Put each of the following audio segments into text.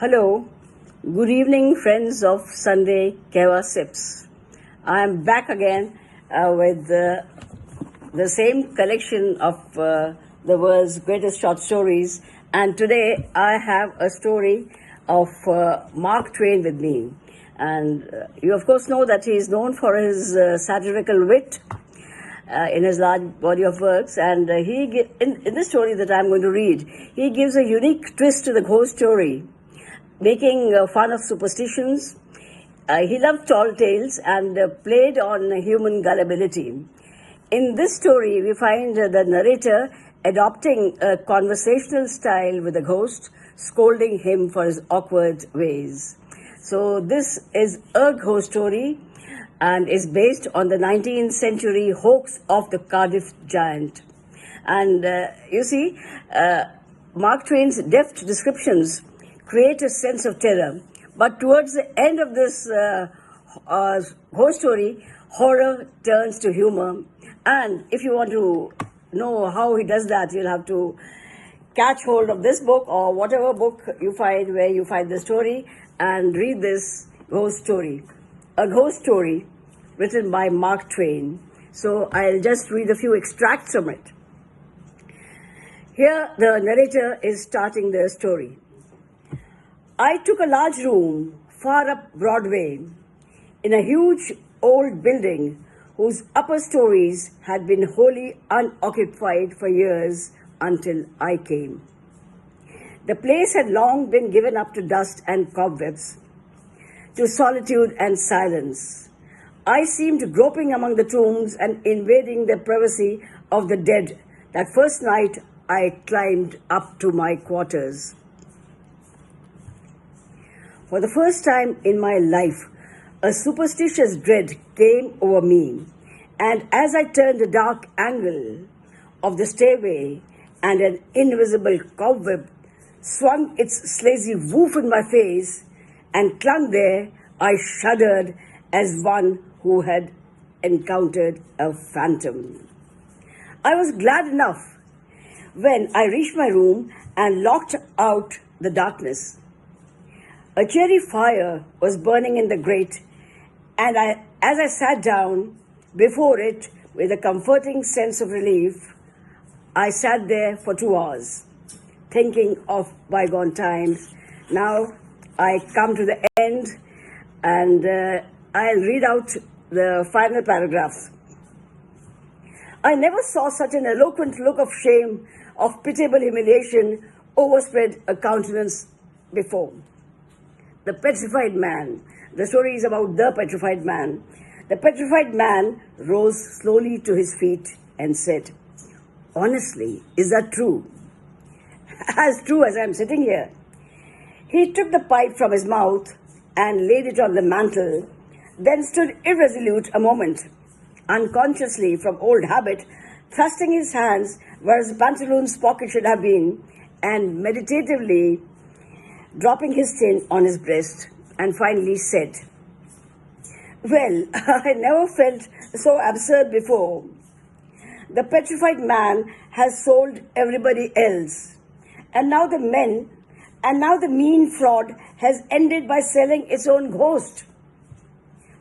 Hello, good evening, friends of Sunday Kehwa Sips. I am back again with the same collection of the world's greatest short stories, and today I have a story of Mark Twain with me. And you, of course, know that he is known for his satirical wit in his large body of works, and in this story that I'm going to read, he gives a unique twist to the ghost story, making fun of superstitions. He loved tall tales and played on human gullibility. In this story, we find the narrator adopting a conversational style with the ghost, scolding him for his awkward ways. So this is a ghost story and is based on the 19th century hoax of the Cardiff giant. And you see, Mark Twain's deft descriptions create a sense of terror. But towards the end of this ghost story, horror turns to humor. And if you want to know how he does that, you'll have to catch hold of this book or whatever book you find where you find the story and read this ghost story. A ghost story written by Mark Twain. So I'll just read a few extracts from it. Here the narrator is starting the story. I took a large room far up Broadway in a huge old building whose upper stories had been wholly unoccupied for years until I came. The place had long been given up to dust and cobwebs, to solitude and silence. I seemed groping among the tombs and invading the privacy of the dead that first night I climbed up to my quarters. For the first time in my life, a superstitious dread came over me, and as I turned the dark angle of the stairway and an invisible cobweb swung its slazy woof in my face and clung there, I shuddered as one who had encountered a phantom. I was glad enough when I reached my room and locked out the darkness. A cheery fire was burning in the grate, and as I sat down before it with a comforting sense of relief, I sat there for 2 hours, thinking of bygone times. Now I come to the end, and I'll read out the final paragraphs. I never saw such an eloquent look of shame, of pitiable humiliation overspread a countenance before. The petrified man. The story is about the petrified man. The petrified man rose slowly to his feet and said, "Honestly, is that true?" As true as I'm sitting here. He took the pipe from his mouth and laid it on the mantel, then stood irresolute a moment, unconsciously from old habit, thrusting his hands where his pantaloon's pocket should have been, and meditatively dropping his chin on his breast, and finally said, "Well, I never felt so absurd before. The petrified man has sold everybody else, and now the mean fraud has ended by selling its own ghost.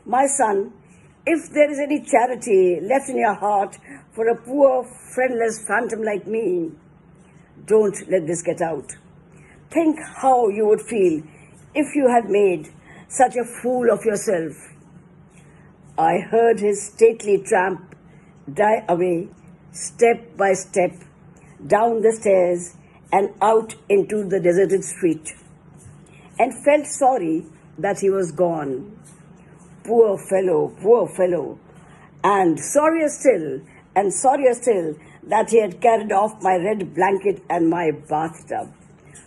My son, if there is any charity left in your heart for a poor, friendless phantom like me, don't let this get out. Think how you would feel if you had made such a fool of yourself." I heard his stately tramp die away, step by step, down the stairs and out into the deserted street, and felt sorry that he was gone. Poor fellow, and sorrier still, that he had carried off my red blanket and my bathtub.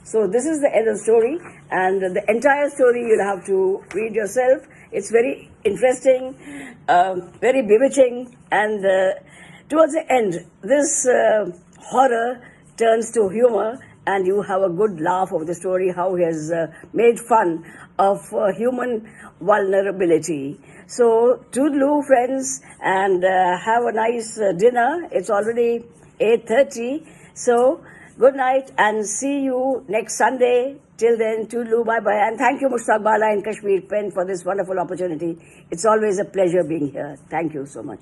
So this is the end of the story, and the entire story you'll have to read yourself. It's very interesting, very bewitching, and towards the end, this horror turns to humor, and you have a good laugh over the story, how he has made fun of human vulnerability. So, toodaloo, friends, and have a nice dinner. It's already 8:30, so Good night and see you next Sunday. Till then, toodaloo, bye-bye. And thank you, Mushtaq Bala and Kashmir Pen, for this wonderful opportunity. It's always a pleasure being here. Thank you so much.